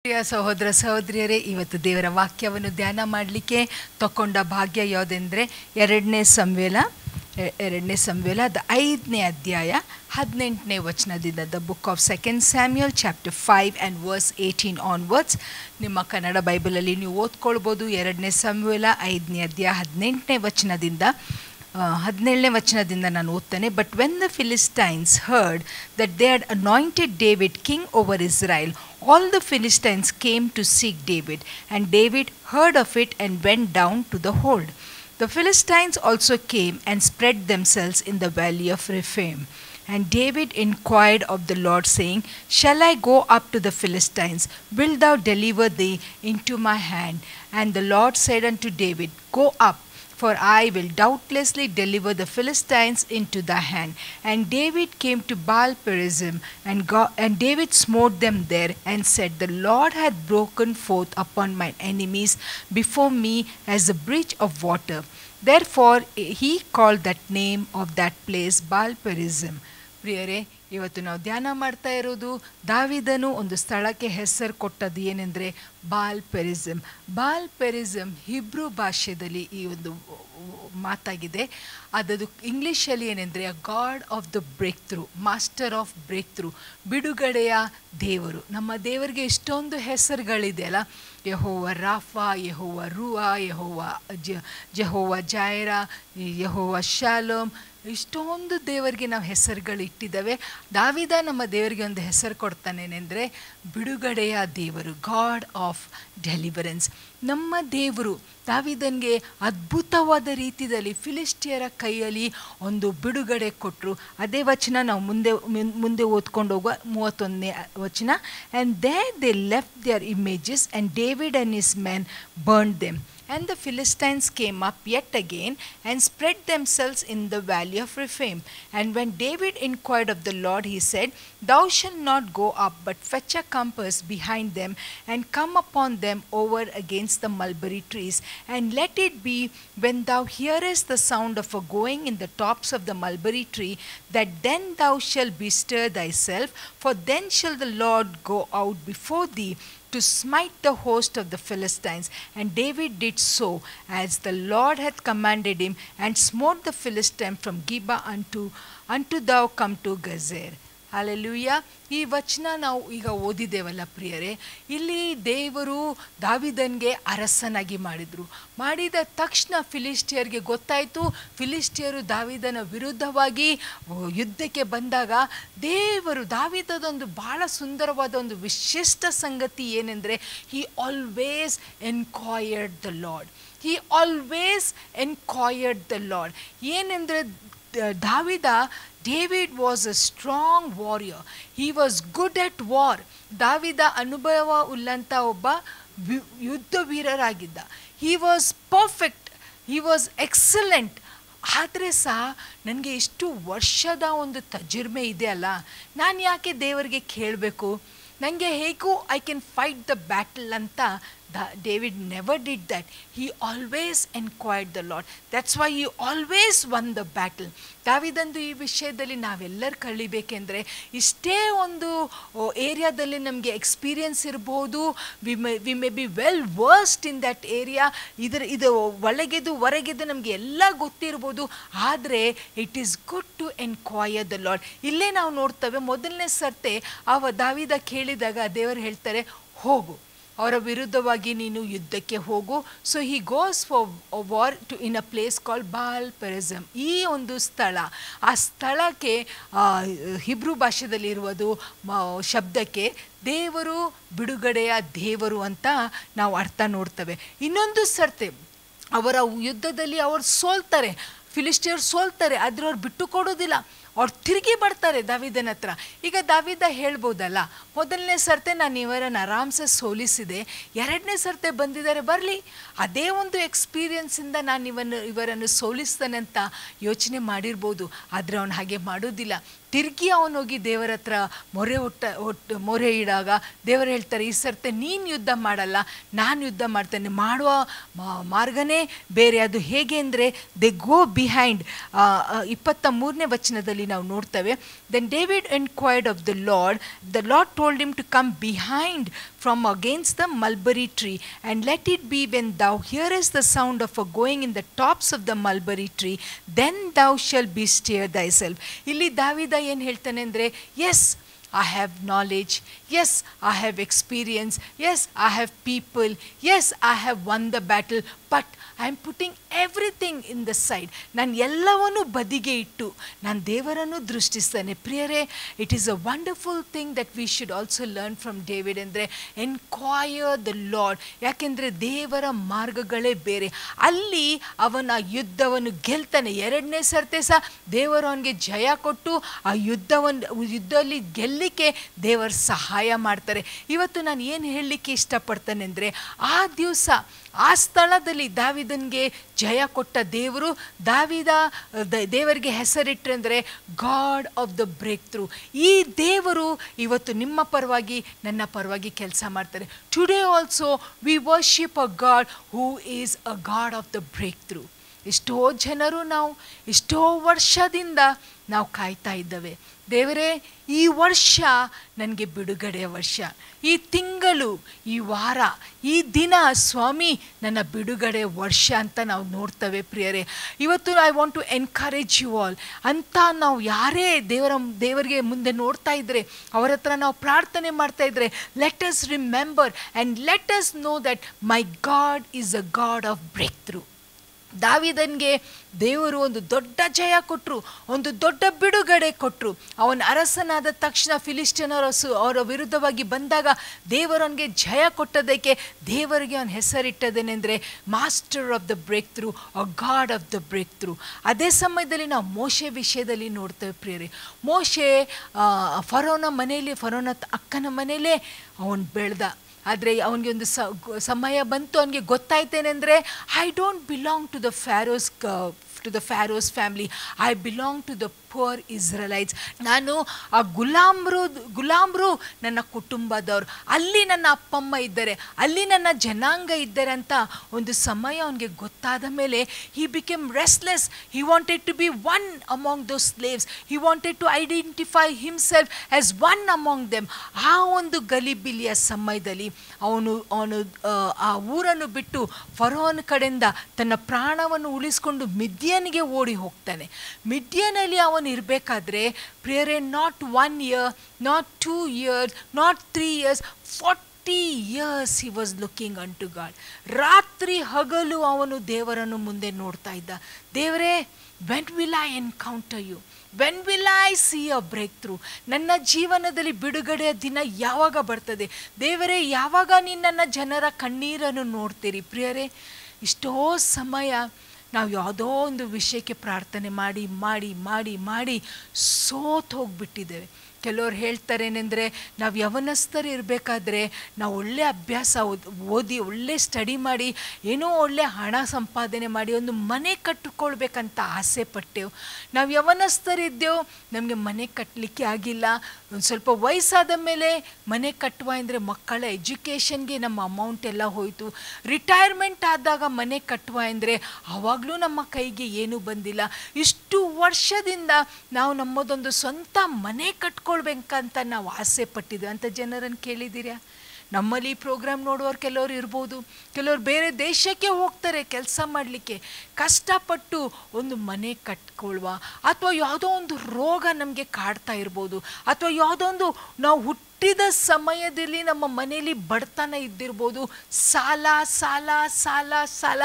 ಪ್ರಿಯ ಸಹೋದರ ಸಹೋದರಿಯರೇ, ಇವತ್ತು ದೇವರ ವಾಕ್ಯವನ್ನು ಧ್ಯಾನ ಮಾಡಲಿಕ್ಕೆ ತಗೊಂಡ ಭಾಗ್ಯ ಯಾವುದೆಂದರೆ ಎರಡನೇ ಸಮುವೇಲ 5ನೇ ಅಧ್ಯಾಯ 18ನೇ ವಚನದಿಂದ. The book of 2 Samuel chapter 5 and verse 18 onwards. ನಿಮ್ಮ ಕನ್ನಡ ಬೈಬಲಲ್ಲಿ ನೀವು ಓದ್ಕೊಳ್ಬೋದು. 2ನೇ ಸಮುವೇಲ 5ನೇ ಅಧ್ಯಾಯ 18ನೇ ವಚನದಿಂದ ನಾನು ಓದ್ತೇನೆ. But when the Philistines heard that they had anointed David king over Israel, all the Philistines came to seek David, and David heard of it and went down to the hold. The Philistines also came and spread themselves in the valley of Rephaim. And David inquired of the Lord, saying, Shall I go up to the Philistines? Wilt thou deliver thee into my hand? And the Lord said unto David, Go up, for I will doubtlessly deliver the Philistines into thy hand. And David came to Baal Perazim, and David smote them there, and said, The Lord hath broken forth upon mine enemies before me as a breach of water. Therefore he called that name of that place Baal Perazim. ಪ್ರಿಯರೇ, ಇವತ್ತು ನಾವು ಧ್ಯಾನ ಮಾಡ್ತಾ ಇರೋದು ದಾವಿದನು ಒಂದು ಸ್ಥಳಕ್ಕೆ ಹೆಸರು ಕೊಟ್ಟದ್ದು ಏನೆಂದರೆ ಬಾಲ್ ಪೆರಿಸಮ್. ಬಾಲ್ ಪೆರಿಸಮ್ ಹಿಬ್ರೂ ಭಾಷೆಯಲ್ಲಿ ಈ ಒಂದು ಮಾತಾಗಿದೆ. ಅದದು ಇಂಗ್ಲೀಷಲ್ಲಿ ಏನೆಂದರೆ a God of the breakthrough, master of breakthrough, ಬಿಡುಗಡೆಯ ದೇವರು. ನಮ್ಮ ದೇವರಿಗೆ ಎಷ್ಟೊಂದು ಹೆಸರುಗಳಿದೆ ಅಲ್ಲ. ಯೆಹೋವ ರಾಫಾ, ಯೆಹೋವ ರೂವಾ, ಯೆಹೋವ ಜೈರಾ, ಯೆಹೋವ ಶಾಲೋಮ್, ಇಷ್ಟೊಂದು ದೇವರಿಗೆ ನಾವು ಹೆಸರುಗಳು ಇಟ್ಟಿದ್ದಾವೆ. ದಾವಿದ ನಮ್ಮ ದೇವರಿಗೆ ಒಂದು ಹೆಸರು ಕೊಡ್ತಾನೇನೆಂದರೆ ಬಿಡುಗಡೆಯ ದೇವರು, ಗಾಡ್ ಆಫ್ ಡೆಲಿವರೆನ್ಸ್. ನಮ್ಮ ದೇವರು ದಾವಿದನಿಗೆ ಅದ್ಭುತವಾದ ರೀತಿಯಲ್ಲಿ ಫಿಲಿಸ್ಟಿಯರ ಕೈಯಲ್ಲಿ ಒಂದು ಬಿಡುಗಡೆ ಕೊಟ್ಟರು. ಅದೇ ವಚನ ನಾವು ಮುಂದೆ ಓದ್ಕೊಂಡು ಹೋಗುವ 31ನೇ ವಚನ. And there they left their images, and David and his men burned them. And the Philistines came up yet again and spread themselves in the valley of Rephaim. And when David inquired of the Lord, he said, Thou shalt not go up, but fetch a compass behind them, and come upon them over against the mulberry trees. And let it be, when thou hearest the sound of a going in the tops of the mulberry tree, that then thou shalt bestir thyself, for then shall the Lord go out before thee to smite the host of the Philistines. And David did so, as the Lord hath commanded him, and smote the Philistines from Gibeah unto thou come to Gezer. Hallelujah. ಈ ವಚನ ನಾವು ಈಗ ಓದಿದ್ದೇವಲ್ಲ ಪ್ರಿಯರೇ, ಇಲ್ಲಿ ದೇವರು ದಾವಿದನಿಗೆ ಅರಸನಾಗಿ ಮಾಡಿದ ತಕ್ಷಣ ಫಿಲಿಸ್ಟಿಯರ್ಗೆ ಗೊತ್ತಾಯಿತು. ಫಿಲಿಸ್ಟಿಯರು ದಾವಿದನ ವಿರುದ್ಧವಾಗಿ ಯುದ್ಧಕ್ಕೆ ಬಂದಾಗ ದೇವರು ದಾವಿದದೊಂದು ಭಾಳ ಸುಂದರವಾದ ಒಂದು ವಿಶಿಷ್ಟ ಸಂಗತಿ ಏನೆಂದರೆ he always enquired the lord. ಏನೆಂದರೆ David was a strong warrior. He was good at war. ದಾವಿದ ಅನುಭವ ಉಳ್ಳಂಥ ಒಬ್ಬ ಯುದ್ಧ ವೀರರಾಗಿದ್ದ. He was perfect. He was excellent. ಆದರೆ ಸಹ ನನಗೆ ಇಷ್ಟು ವರ್ಷದ ಒಂದು ತಜುರ್ಮೆ ಇದೆ ಅಲ್ಲ, ನಾನು ಯಾಕೆ ದೇವರಿಗೆ ಕೇಳಬೇಕು, ನನಗೆ ಹೇಗೂ I can fight the battle ಅಂತ David never did that. He always inquired the Lord. That's why he always won the battle. ದಾವಿದಂದು ಈ ವಿಷಯದಲ್ಲಿ ನಾವೆಲ್ಲರೂ ಕಲಿಬೇಕೆಂದರೆ ಇಷ್ಟೇ ಒಂದು ಏರಿಯಾದಲ್ಲಿ ನಮಗೆ ಎಕ್ಸ್ಪೀರಿಯನ್ಸ್ ಇರ್ಬೋದು, we may be well versed in that area. ಇದು ಒಳಗೆದು ಹೊರಗೆದು ನಮಗೆ ಎಲ್ಲ ಗೊತ್ತಿರ್ಬೋದು. ಆದರೆ it is good to enquire the Lord. ಇಲ್ಲೇ ನಾವು ನೋಡ್ತೇವೆ, ಮೊದಲನೇ ಸರ್ತೆ ದಾವಿದ ಕೇಳಿದಾಗ ದೇವರು ಹೇಳ್ತಾರೆ, ಹೋಗು, ಅವರ ವಿರುದ್ಧವಾಗಿ ನೀನು ಯುದ್ಧಕ್ಕೆ ಹೋಗು. So he goes for war to in a place called Baal Perazim. ಈ ಒಂದು ಸ್ಥಳ, ಆ ಸ್ಥಳಕ್ಕೆ ಹಿಬ್ರೂ ಭಾಷೆಯಲ್ಲಿರುವುದು ಶಬ್ದಕ್ಕೆ ದೇವರು, ಬಿಡುಗಡೆಯ ದೇವರು ಅಂತ ನಾವು ಅರ್ಥ ನೋಡ್ತೇವೆ. ಇನ್ನೊಂದು ಸರ್ತೆ ಅವರ ಯುದ್ಧದಲ್ಲಿ ಅವರು ಸೋಲ್ತಾರೆ, ಫಿಲಿಸ್ಟಿಯರ್ ಸೋಲ್ತಾರೆ, ಆದರೆ ಅವ್ರು ಬಿಟ್ಟು ಕೊಡೋದಿಲ್ಲ. ಅವ್ರು ತಿರುಗಿ ಬರ್ತಾರೆ ದಾವಿದನ ಹತ್ರ. ಈಗ ದಾವಿದ ಹೇಳ್ಬೋದಲ್ಲ, ಮೊದಲನೇ ಸರ್ತೆ ನಾನು ಇವರನ್ನು ಆರಾಮ್ಸೆ ಸೋಲಿಸಿದೆ, ಎರಡನೇ ಸರ್ತೆ ಬಂದಿದ್ದಾರೆ, ಬರಲಿ, ಅದೇ ಒಂದು ಎಕ್ಸ್ಪೀರಿಯನ್ಸಿಂದ ನಾನು ಇವರನ್ನು ಸೋಲಿಸ್ತಾನೆ ಅಂತ ಯೋಚನೆ ಮಾಡಿರ್ಬೋದು. ಆದರೆ ಅವನು ಹಾಗೆ ಮಾಡೋದಿಲ್ಲ. ತಿರುಗಿ ಅವನೋಗಿ ದೇವರ ಹತ್ರ ಮೊರೆ ಇಡಾಗ ದೇವರು ಹೇಳ್ತಾರೆ, ಈ ಸರ್ತೆ ನೀನು ಯುದ್ಧ ಮಾಡಲ್ಲ, ನಾನು ಯುದ್ಧ ಮಾಡ್ತೇನೆ. ಮಾಡುವ ಮಾರ್ಗನೇ ಬೇರೆ. ಅದು ಹೇಗೆ ಅಂದರೆ ದೇ ಗೋ ಬಿಹೈಂಡ್. 23ನೇ ವಚನದಲ್ಲಿ ವಚನದಲ್ಲಿ ನಾವು ನೋಡ್ತೇವೆ. Then David inquired of the Lord told him to come behind from against the mulberry tree, and let it be when thou hearest the sound of a going in the tops of the mulberry tree, then thou shalt bestir thyself. ಇಲ್ಲಿ ದಾವಿದ ಏನು ಹೇಳ್ತಾನೆ ಅಂದರೆ, S I have knowledge, yes I have experience, yes I have people, yes I have won the battle, but I am putting everything in the side. ನಾನು ಎಲ್ಲವನ್ನು ಬದಿಗೆ ಇಟ್ಟು ನಾನು ದೇವರನ್ನು ದೃಷ್ಟಿಸ್ತೇನೆ. ಪ್ರಿಯರೇ, it is a wonderful thing that we should also learn from David. ಅಂದರೆ enquire the lord. ಯಾಕೆಂದರೆ ದೇವರ ಮಾರ್ಗಗಳೇ ಬೇರೆ. ಅಲ್ಲಿ ಅವನ ಯುದ್ಧವನ್ನು ಗೆಲ್ತಾನೆ. ಎರಡನೇ ಸರ್ತೆ ಸಹ ದೇವರು ಅವನಿಗೆ ಜಯ ಕೊಟ್ಟು ಆ ಯುದ್ಧದಲ್ಲಿ ಗೆಲ್ಲಲಿಕ್ಕೆ ದೇವರು ಸಹಾಯ ಮಾಡ್ತಾರೆ. ಇವತ್ತು ನಾನು ಏನು ಹೇಳಲಿಕ್ಕೆ ಇಷ್ಟಪಡ್ತೇನೆ ಅಂದರೆ, ಆ ದಿವಸ ಆ ಸ್ಥಳದಲ್ಲಿ ದಾವಿದನಿಗೆ ಜಯ ಕೊಟ್ಟ ದೇವರು, ದೇವರಿಗೆ ಹೆಸರಿಟ್ಟರೆ ಅಂದರೆ God of the breakthrough. ಈ ದೇವರು ಇವತ್ತು ನಿಮ್ಮ ಪರವಾಗಿ ನನ್ನ ಪರವಾಗಿ ಕೆಲಸ ಮಾಡ್ತಾರೆ. Today also we worship a God who is a God of the breakthrough. ಎಷ್ಟೋ ಜನರು ನಾವು ಎಷ್ಟೋ ವರ್ಷದಿಂದ ನಾವು ಕಾಯ್ತಾ ಇದ್ದೇವೆ, ದೇವರೇ ಈ ವರ್ಷ ನನಗೆ ಬಿಡುಗಡೆಯ ವರ್ಷ, ಈ ತಿಂಗಳು, ಈ ವಾರ, ಈ ದಿನ ಸ್ವಾಮಿ ನನ್ನ ಬಿಡುಗಡೆ ವರ್ಷ ಅಂತ ನಾವು ನೋಡ್ತೇವೆ. ಪ್ರಿಯರೇ, ಇವತ್ತು I want to encourage you all ಅಂತ ನಾವು ಯಾರೇ ದೇವರಿಗೆ ಮುಂದೆ ನೋಡ್ತಾ ಇದ್ದರೆ, ಅವರ ಹತ್ರ ನಾವು ಪ್ರಾರ್ಥನೆ ಮಾಡ್ತಾ ಇದ್ದರೆ, let us remember and let us know that my God is a God of breakthrough. ದಾವಿದನಿಗೆ ದೇವರು ಒಂದು ದೊಡ್ಡ ಜಯ ಕೊಟ್ಟರು, ಒಂದು ದೊಡ್ಡ ಬಿಡುಗಡೆ ಕೊಟ್ಟರು. ಅವನ ಅರಸನಾದ ತಕ್ಷಣ ಫಿಲಿಸ್ಟಿಯನರು ಅವರ ವಿರುದ್ಧವಾಗಿ ಬಂದಾಗ ದೇವರವನಿಗೆ ಜಯ ಕೊಟ್ಟದಕ್ಕೆ ದೇವರಿಗೆ ಅವನ ಹೆಸರಿಟ್ಟದೇನೆಂದರೆ master of the breakthrough, a God of the breakthrough. ಅದೇ ಸಮಯದಲ್ಲಿ ನಾವು ಮೋಶೆ ವಿಷಯದಲ್ಲಿ ನೋಡ್ತೇವೆ. ಪ್ರಿಯರೇ, ಮೋಶೆ ಫರೋನ ಮನೆಯಲ್ಲಿ, ಫರೋನ ಅಕ್ಕನ ಮನೆಯಲ್ಲೇ ಅವನು ಬೆಳೆದ. ಆದರೆ ಅವನಿಗೆ ಒಂದು ಸಮಯ ಬಂತು, ಅವನಿಗೆ ಗೊತ್ತಾಯ್ತೇನೆಂದರೆ I don't belong to the Pharaoh's family, I belong to the poor Israelites. ನಾನು ಆ ಗುಲಾಮ್ರು ನನ್ನ ಕುಟುಂಬದವರು, ಅಲ್ಲಿ ನನ್ನ ಅಪ್ಪಮ್ಮ ಇದ್ದಾರೆ, ಅಲ್ಲಿ ನನ್ನ ಜನಾಂಗ ಇದ್ದಾರೆ ಅಂತ ಒಂದು ಸಮಯ ಅವನಿಗೆ ಗೊತ್ತಾದ ಮೇಲೆ he became restless. He wanted to be one among those slaves. He wanted to identify himself as one among them. ಆ ಒಂದು ಗಲಿಬಿಲಿಯ ಸಮಯದಲ್ಲಿ ಅವನು ಆ ಊರನ್ನು ಬಿಟ್ಟು ಫರೋನ್ ಕಡೆಯಿಂದ ತನ್ನ ಪ್ರಾಣವನ್ನು ಉಳಿಸ್ಕೊಂಡು ಮಿದ್ಯಾನಿಗೆ ಓಡಿ ಹೋಗ್ತಾನೆ. ಮಿದ್ಯಾನಲ್ಲಿ ಅವನು ಇರಬೇಕಾದ್ರೆ ಪ್ರಿಯರೇ, not 1 year, not 2 years, not 3 years, 40 years he was looking unto God. ರಾತ್ರಿ ಹಗಲು ಅವನು ದೇವರನ್ನು ಮುಂದೆ ನೋಡ್ತಾ ಇದ್ದ. ದೇವರೇ, when will I encounter you? when will I see a breakthrough? ನನ್ನ ಜೀವನದಲ್ಲಿ ಬಿಡುಗಡೆಯ ದಿನ ಯಾವಾಗ ಬರ್ತದೆ ದೇವರೇ? ಯಾವಾಗ ನೀನು ನನ್ನ ಜನರ ಕಣ್ಣೀರನ್ನು ನೋಡ್ತೀರಿ? ಪ್ರಿಯರೇ, ಇಷ್ಟೋ ಸಮಯ ನಾವು ಯಾವುದೋ ಒಂದು ವಿಷಯಕ್ಕೆ ಪ್ರಾರ್ಥನೆ ಮಾಡಿ ಮಾಡಿ ಮಾಡಿ ಮಾಡಿ ಸೋತು ಹೋಗಿಬಿಟ್ಟಿದ್ದೇವೆ. ಕೆಲವ್ರು ಹೇಳ್ತಾರೇನೆಂದರೆ, ನಾವು ಯವನಸ್ಥರು ಇರಬೇಕಾದ್ರೆ ನಾವು ಒಳ್ಳೆ ಅಭ್ಯಾಸ ಓದಿ ಒಳ್ಳೆ ಸ್ಟಡಿ ಮಾಡಿ ಏನೋ ಒಳ್ಳೆ ಹಣ ಸಂಪಾದನೆ ಮಾಡಿ ಒಂದು ಮನೆ ಕಟ್ಟಿಕೊಳ್ಬೇಕಂತ ಆಸೆ ಪಟ್ಟೆವು. ನಾವು ಯವನಸ್ಥರಿದ್ದೆವು, ನಮಗೆ ಮನೆ ಕಟ್ಟಲಿಕ್ಕೆ ಆಗಿಲ್ಲ. ಒಂದು ಸ್ವಲ್ಪ ವಯಸ್ಸಾದ ಮೇಲೆ ಮನೆ ಕಟ್ಟುವ ಅಂದರೆ ಮಕ್ಕಳ ಎಜುಕೇಷನ್ಗೆ ನಮ್ಮ ಅಮೌಂಟ್ ಎಲ್ಲ ಹೋಯಿತು. ರಿಟೈರ್ಮೆಂಟ್ ಆದಾಗ ಮನೆ ಕಟ್ಟುವ ಅಂದರೆ ಆವಾಗಲೂ ನಮ್ಮ ಕೈಗೆ ಏನೂ ಬಂದಿಲ್ಲ. ಇಷ್ಟು ವರ್ಷದಿಂದ ನಾವು ನಮ್ಮದೊಂದು ಸ್ವಂತ ಮನೆ ಕಟ್ಕೊಳ್ಬೇಕಂತ ನಾವು ಆಸೆ ಪಟ್ಟಿದ್ವಿ ಅಂತ ಜನರನ್ನು ಕೇಳಿದ್ದೀರಾ? ನಮ್ಮಲ್ಲಿ ಈ ಪ್ರೋಗ್ರಾಮ್ ನೋಡುವವ್ರು ಕೆಲವರು ಇರ್ಬೋದು, ಕೆಲವರು ಬೇರೆ ದೇಶಕ್ಕೆ ಹೋಗ್ತಾರೆ ಕೆಲಸ ಮಾಡಲಿಕ್ಕೆ. ಕಷ್ಟಪಟ್ಟು ಒಂದು ಮನೆ ಕಟ್ಕೊಳ್ಳುವ, ಅಥವಾ ಯಾವುದೋ ಒಂದು ರೋಗ ನಮಗೆ ಕಾಡ್ತಾ ಇರ್ಬೋದು, ಅಥವಾ ಯಾವುದೋ ಒಂದು ನಾವು ಹುಟ್ಟಿದ ಸಮಯದಲ್ಲಿ ನಮ್ಮ ಮನೆಯಲ್ಲಿ ಬಡತನ ಇದ್ದಿರ್ಬೋದು. ಸಾಲ ಸಾಲ ಸಾಲ ಸಾಲ.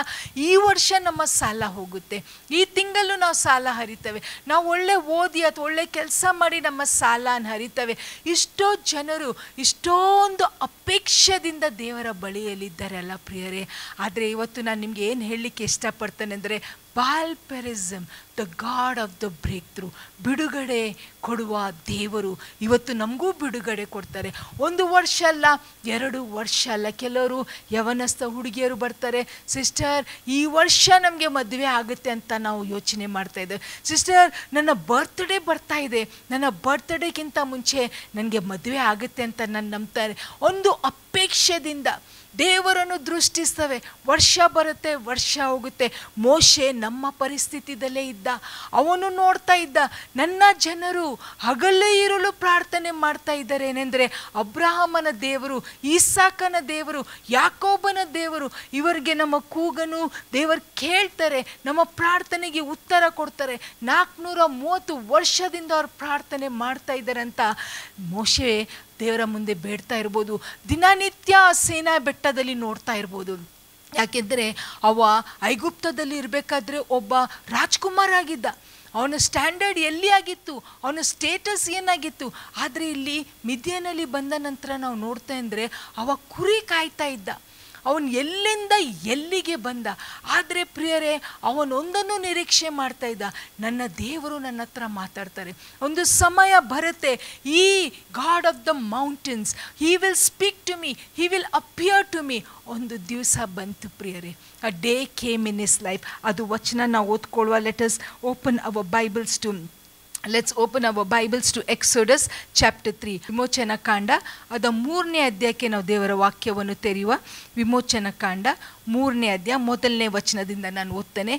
ಈ ವರ್ಷ ನಮ್ಮ ಸಾಲ ಹೋಗುತ್ತೆ, ಈ ತಿಂಗಳು ನಾವು ಸಾಲ ಹರಿತೇವೆ. ನಾವು ಒಳ್ಳೆ ಓದಿ ಅಥವಾ ಒಳ್ಳೆ ಕೆಲಸ ಮಾಡಿ ನಮ್ಮ ಸಾಲನ ಹರಿತೇವೆ. ಇಷ್ಟೋ ಜನರು ಇಷ್ಟೊಂದು ಅಪೇಕ್ಷದಿಂದ ದೇವರ ಬಳಿಯಲ್ಲಿದ್ದಾರೆ ಅಲ್ಲ ಪ್ರಿಯರೇ. ಆದರೆ ಇವತ್ತು ನಾನು ನಿಮಗೆ ಏನು ಹೇಳಲಿಕ್ಕೆ ಇಷ್ಟಪಡ್ತೇನೆ ಅಂದರೆ, Baal Perazim, the God of the breakthrough, ಬಿಡುಗಡೆ ಕೊಡುವ ದೇವರು ಇವತ್ತು ನಮಗೂ ಬಿಡುಗಡೆ ಕೊಡ್ತಾರೆ. 1 ವರ್ಷ ಅಲ್ಲ, 2 ವರ್ಷ ಅಲ್ಲ. ಕೆಲವರು ಯವನಸ್ಥ ಹುಡುಗಿಯರು ಬರ್ತಾರೆ, ಸಿಸ್ಟರ್ ಈ ವರ್ಷ ನಮಗೆ ಮದುವೆ ಆಗುತ್ತೆ ಅಂತ ನಾವು ಯೋಚನೆ ಮಾಡ್ತಾ ಇದ್ದೇವೆ. ಸಿಸ್ಟರ್ ನನ್ನ ಬರ್ತ್ಡೇ ಬರ್ತಾ ಇದೆ, ನನ್ನ ಬರ್ತ್ಡೇಗಿಂತ ಮುಂಚೆ ನನಗೆ ಮದುವೆ ಆಗುತ್ತೆ ಅಂತ ನಾನು ನಂಬ್ತಾರೆ. ಒಂದು ಅಪೇಕ್ಷೆದಿಂದ ದೇವರನ್ನು ದೃಷ್ಟಿಸ್ತವೆ. ವರ್ಷ ಬರುತ್ತೆ, ವರ್ಷ ಹೋಗುತ್ತೆ. ಮೋಶೆ ನಮ್ಮ ಪರಿಸ್ಥಿತಿದಲ್ಲೇ ಇದ್ದ. ಅವನು ನೋಡ್ತಾ ಇದ್ದ, ನನ್ನ ಜನರು ಹಗಲೇ ಇರಲು ಪ್ರಾರ್ಥನೆ ಮಾಡ್ತಾ ಇದ್ದಾರೆ. ಏನೆಂದರೆ ಅಬ್ರಹಾಮನ ದೇವರು, ಇಸಾಕನ ದೇವರು, ಯಾಕೋಬನ ದೇವರು, ಇವರಿಗೆ ನಮ್ಮ ಕೂಗನು ದೇವರು ಕೇಳ್ತಾರೆ, ನಮ್ಮ ಪ್ರಾರ್ಥನೆಗೆ ಉತ್ತರ ಕೊಡ್ತಾರೆ. 430 ವರ್ಷದಿಂದ ಅವ್ರು ಪ್ರಾರ್ಥನೆ ಮಾಡ್ತಾ ಇದ್ದಾರೆ ಅಂತ ಮೋಶೆ ದೇವರ ಮುಂದೆ ಬೇಡ್ತಾ ಇರ್ಬೋದು. ದಿನನಿತ್ಯ ಸೇನಾ ಬೆಟ್ಟದಲ್ಲಿ ನೋಡ್ತಾ ಇರ್ಬೋದು. ಯಾಕೆಂದರೆ ಅವ ಐಗುಪ್ತದಲ್ಲಿ ಇರಬೇಕಾದ್ರೆ ಒಬ್ಬ ರಾಜ್ಕುಮಾರ ಆಗಿದ್ದ. ಅವನ ಸ್ಟ್ಯಾಂಡರ್ಡ್ ಎಲ್ಲಿ ಆಗಿತ್ತು, ಅವನ ಸ್ಟೇಟಸ್ ಏನಾಗಿತ್ತು. ಆದರೆ ಇಲ್ಲಿ ಮಿದ್ಯಾನಲ್ಲಿ ಬಂದ ನಂತರ ನಾವು ನೋಡ್ತಾ ಅಂದರೆ ಅವ ಕುರಿ ಕಾಯ್ತಾ ಇದ್ದ. ಅವನು ಎಲ್ಲಿಂದ ಎಲ್ಲಿಗೆ ಬಂದ. ಆದರೆ ಪ್ರಿಯರೇ, ಅವನೊಂದನ್ನು ನಿರೀಕ್ಷೆ ಮಾಡ್ತಾ ಇದ್ದ, ನನ್ನ ದೇವರು ನನ್ನ ಹತ್ರ ಮಾತಾಡ್ತಾರೆ. ಒಂದು ಸಮಯ ಬರುತ್ತೆ, ಈ God of the mountains, he will speak to me, he will appear to me. ಒಂದು ದಿವಸ ಬಂತು ಪ್ರಿಯರೇ, a day came in his life. ಅದು ವಚನ ನಾವು ಓದ್ಕೊಳ್ಳುವ. Let's open our Bibles to Exodus chapter 3. ವಿಮೋಚನ ಕಾಂಡ ಅದ 3ನೇ ಅಧ್ಯಾಯಕ್ಕೆ ನಾವು ದೇವರ ವಾಕ್ಯವನ್ನು ತೆರೆಯುವ. ವಿಮೋಚನ ಕಾಂಡ 3ನೇ ಅಧ್ಯಾಯ 1ನೇ ವಚನದಿಂದ ನಾನು ಓದ್ತೇನೆ.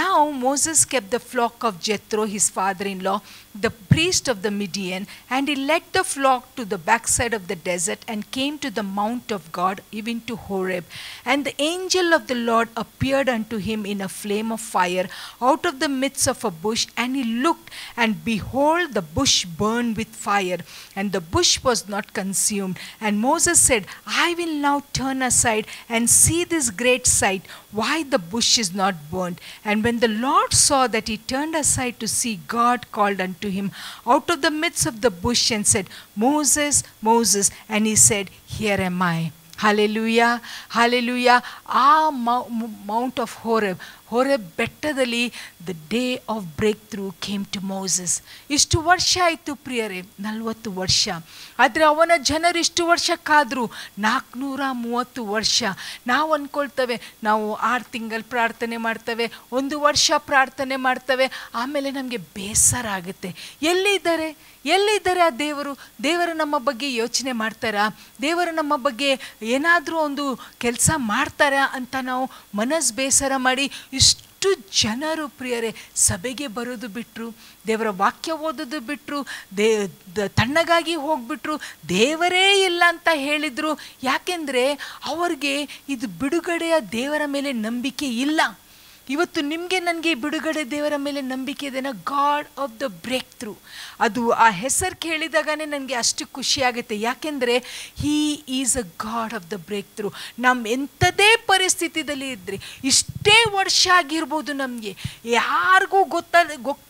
Now Moses kept the flock of Jethro, his father-in-law, the priest of the Midian, and he led the flock to the backside of the desert and came to the mount of God, even to Horeb. And the angel of the Lord appeared unto him in a flame of fire out of the midst of a bush, and he looked, and behold, the bush burned with fire, and the bush was not consumed. And Moses said, I will now turn aside and see this great sight, why the bush is not burned. And when the Lord saw that he turned aside to see, God called unto him out of the midst of the bush and said, Moses, Moses. And he said, Here am I. Hallelujah, hallelujah. Mount of Horeb, ಬೆಟ್ಟದಲ್ಲಿ the day of breakthrough came to Moses. ಇಷ್ಟು ವರ್ಷ ಆಯಿತು ಪ್ರಿಯರೇ, 40 ವರ್ಷ. ಆದರೆ ಅವನ ಜನರು ಇಷ್ಟು ವರ್ಷ ಕಾದ್ರು, 430 ವರ್ಷ. ನಾವು ಅಂದ್ಕೊಳ್ತೇವೆ, ನಾವು 6 ತಿಂಗಳು ಪ್ರಾರ್ಥನೆ ಮಾಡ್ತೇವೆ, 1 ವರ್ಷ ಪ್ರಾರ್ಥನೆ ಮಾಡ್ತೇವೆ, ಆಮೇಲೆ ನಮಗೆ ಬೇಸರ ಆಗುತ್ತೆ. ಎಲ್ಲಿದ್ದಾರೆ ಆ ದೇವರು ನಮ್ಮ ಬಗ್ಗೆ ಯೋಚನೆ ಮಾಡ್ತಾರಾ? ದೇವರು ನಮ್ಮ ಬಗ್ಗೆ ಏನಾದರೂ ಒಂದು ಕೆಲಸ ಮಾಡ್ತಾರಾ ಅಂತ ನಾವು ಮನಸ್ಸು ಬೇಸರ ಮಾಡಿ ಇಷ್ಟು ಜನರು ಪ್ರಿಯರೇ ಸಭೆಗೆ ಬರೋದು ಬಿಟ್ಟರು, ದೇವರ ವಾಕ್ಯ ಓದೋದು ಬಿಟ್ಟರು, ತಣ್ಣಗಾಗಿ ಹೋಗ್ಬಿಟ್ರು, ದೇವರೇ ಇಲ್ಲ ಅಂತ ಹೇಳಿದರು. ಯಾಕೆಂದರೆ ಅವ್ರಿಗೆ ಇದು ಬಿಡುಗಡೆಯ ದೇವರ ಮೇಲೆ ನಂಬಿಕೆ ಇಲ್ಲ. ಇವತ್ತು ನಿಮಗೆ ನನಗೆ ಬಿಡುಗಡೆ ದೇವರ ಮೇಲೆ ನಂಬಿಕೆ ಇದೆನಾ? God of the breakthrough. ಅದು ಆ ಹೆಸರು ಕೇಳಿದಾಗನೇ ನನಗೆ ಅಷ್ಟು ಖುಷಿಯಾಗುತ್ತೆ. ಯಾಕೆಂದರೆ he is a God of the breakthrough. ನಮ್ಮ ಎಂಥದೇ ಪರಿಸ್ಥಿತಿಯಲ್ಲಿ ಇದ್ರಿ, ಇಷ್ಟೇ ವರ್ಷ ಆಗಿರ್ಬೋದು, ನಮಗೆ ಯಾರಿಗೂ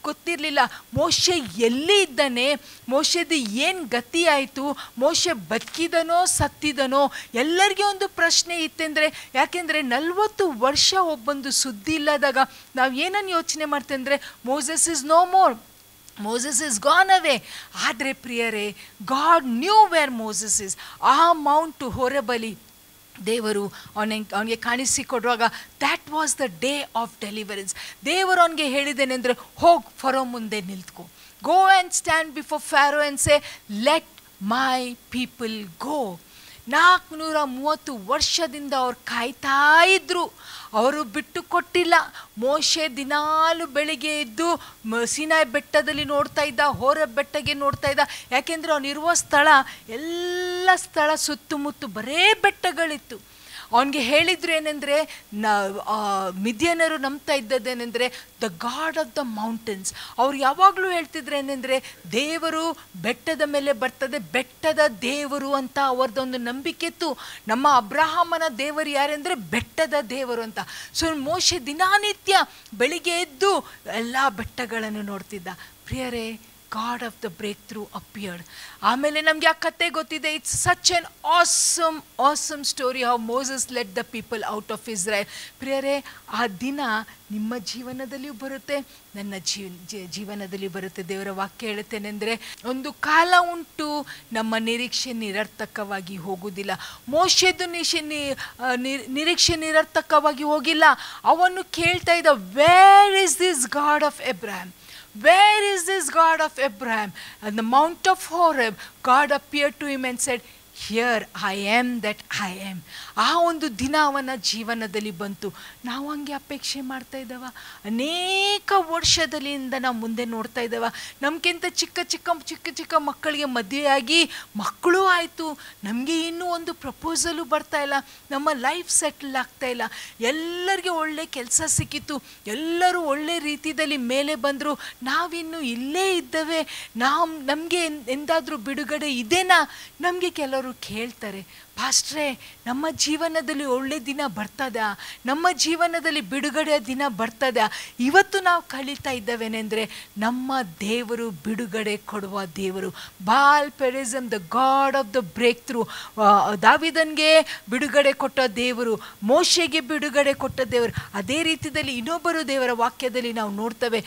ಗೊತ್ತಿರಲಿಲ್ಲ ಮೋಶೆ ಎಲ್ಲಿ ಇದ್ದಾನೆ, ಮೋಶೆದು ಏನು ಗತಿ ಆಯಿತು, ಮೋಶೆ ಬದುಕಿದನೋ ಸತ್ತಿದನೋ, ಎಲ್ಲರಿಗೂ ಒಂದು ಪ್ರಶ್ನೆ ಇತ್ತೆಂದರೆ, ಯಾಕೆಂದರೆ 40 ವರ್ಷ ಒಬ್ಬೊಂದು ಸುದ್ದಿ ಇಲ್ಲದಾಗ ನಾವು ಏನನ್ನು ಯೋಚನೆ ಮಾಡ್ತೇವೆ ಅಂದರೆ, Moses is no more, Moses is gone away. ಆದರೆ ಪ್ರಿಯರೇ, God knew where Moses is. ಆ ಮೌಂಟ್ ಹೊರಬಲಿ ದೇವರು ಅವನಿಗೆ ಕಾಣಿಸಿಕೊಡುವಾಗ that was the day of deliverance. ದೇವರು ಅವನಿಗೆ ಹೇಳಿದ್ದೇನೆ ಅಂದರೆ, ಹೋಗಿ ಫರೋ ಮುಂದೆ ನಿಲ್ತ್ಕೊ, go and stand before Pharaoh and say let my people go. 430 ವರ್ಷದಿಂದ ಅವ್ರು ಕಾಯ್ತಾ ಇದ್ರು, ಅವರು ಬಿಟ್ಟು ಕೊಟ್ಟಿಲ್ಲ. ಮೋಶೆ ದಿನಾಲು ಬೆಳಿಗ್ಗೆ ಎದ್ದು ಸೀನಾಯಿ ಬೆಟ್ಟದಲ್ಲಿ ನೋಡ್ತಾ ಇದ್ದ, ಹೋರೇಬ್ ಬೆಟ್ಟಗೆ ನೋಡ್ತಾ ಇದ್ದ. ಯಾಕೆಂದರೆ ಅವನಿರುವ ಸ್ಥಳ ಎಲ್ಲ ಸ್ಥಳ ಸುತ್ತಮುತ್ತ ಬರೇ ಬೆಟ್ಟಗಳಿತ್ತು. ಅವನಿಗೆ ಹೇಳಿದ್ರು ಏನೆಂದರೆ, ಮಿದ್ಯಾನರು ನಂಬ್ತಾ ಇದ್ದದ್ದೇನೆಂದರೆ the God of the mountains. ಅವ್ರು ಯಾವಾಗಲೂ ಹೇಳ್ತಿದ್ರು ಏನೆಂದರೆ, ದೇವರು ಬೆಟ್ಟದ ಮೇಲೆ ಬರ್ತದೆ, ಬೆಟ್ಟದ ದೇವರು ಅಂತ ಅವ್ರದ್ದೊಂದು ನಂಬಿಕೆ ಇತ್ತು. ನಮ್ಮ ಅಬ್ರಹಾಮನ ದೇವರು ಯಾರೆಂದರೆ ಬೆಟ್ಟದ ದೇವರು ಅಂತ. ಸೊ ಮೋಶೆ ದಿನನಿತ್ಯ ಬೆಳಿಗ್ಗೆ ಎದ್ದು ಎಲ್ಲ ಬೆಟ್ಟಗಳನ್ನು ನೋಡ್ತಿದ್ದ. ಪ್ರಿಯರೇ, God of the breakthrough appeared. ಆಮೇಲೆ ನಮಗೆ ಆ ಕತೆ ಗೊತ್ತಿದೆ. It's such N awesome story how Moses let the people out of Israel. ಪ್ರಿಯರೇ, ಆ ದಿನ ನಿಮ್ಮ ಜೀವನದಲ್ಲಿಯೂ ಬರುತ್ತೆ, ನನ್ನ ಜೀವನದಲ್ಲಿ ಬರುತ್ತೆ. ದೇವರ ವಾಕ್ಯ ಹೇಳುತ್ತೇನೆಂದರೆ, ಒಂದು ಕಾಲ ಉಂಟು ನಮ್ಮ ನಿರೀಕ್ಷೆ ನಿರರ್ಥಕವಾಗಿ ಹೋಗುವುದಿಲ್ಲ. ಮೋಶೆದು ನಿರೀಕ್ಷೆ ನಿರರ್ಥಕವಾಗಿ ಹೋಗಿಲ್ಲ. ಅವನು ಕೇಳ್ತಾ ಇದ್ದ, where is this God of Abraham? Where is this God of Abraham? On the Mount of Horeb, God appeared to him and said, here I am that I am. ಆ ಒಂದು ದಿನ ಅವನ ಜೀವನದಲ್ಲಿ ಬಂತು. ನಾವು ಹಂಗೆ ಅಪೇಕ್ಷೆ ಮಾಡ್ತಾ ಇದ್ದಾವ? ಅನೇಕ ವರ್ಷದಲ್ಲಿಂದ ನಾವು ಮುಂದೆ ನೋಡ್ತಾ ಇದ್ದಾವ. ನಮಗಿಂತ ಚಿಕ್ಕ ಮಕ್ಕಳಿಗೆ ಮದುವೆಯಾಗಿ ಮಕ್ಕಳು ಆಯಿತು, ನಮಗೆ ಇನ್ನೂ ಒಂದು ಪ್ರಪೋಸಲು ಬರ್ತಾ ಇಲ್ಲ, ನಮ್ಮ ಲೈಫ್ ಸೆಟ್ಲ್ ಆಗ್ತಾ ಇಲ್ಲ. ಎಲ್ಲರಿಗೆ ಒಳ್ಳೆ ಕೆಲಸ ಸಿಕ್ಕಿತು, ಎಲ್ಲರೂ ಒಳ್ಳೆ ರೀತಿಯಲ್ಲಿ ಮೇಲೆ ಬಂದರು, ನಾವಿನ್ನು ಇಲ್ಲೇ ಇದ್ದೇವೆ, ನಮಗೆ ಎಂದಾದರೂ ಬಿಡುಗಡೆ ಇದೆನಾ? ನಮಗೆ ಕೆಲವರು ಕೇಳ್ತಾರೆ, ಪಾಸ್ಟ್ರೇ ನಮ್ಮ ಜೀವನದಲ್ಲಿ ಒಳ್ಳೆ ದಿನ ಬರ್ತದ, ನಮ್ಮ ಜೀವನದಲ್ಲಿ ಬಿಡುಗಡೆಯ ದಿನ ಬರ್ತದ? ಇವತ್ತು ನಾವು ಕಳೀತಾ ಇದ್ದೇವೇನೆಂದರೆ ನಮ್ಮ ದೇವರು ಬಿಡುಗಡೆ ಕೊಡುವ ದೇವರು. Baal Perazim the God of the breakthrough. ದಾವಿದನ್ಗೆ ಬಿಡುಗಡೆ ಕೊಟ್ಟ ದೇವರು, ಮೋಶೆಗೆ ಬಿಡುಗಡೆ ಕೊಟ್ಟ ದೇವರು. ಅದೇ ರೀತಿಯಲ್ಲಿ ಇನ್ನೊಬ್ಬರು ದೇವರ ವಾಕ್ಯದಲ್ಲಿ ನಾವು ನೋಡ್ತೇವೆ,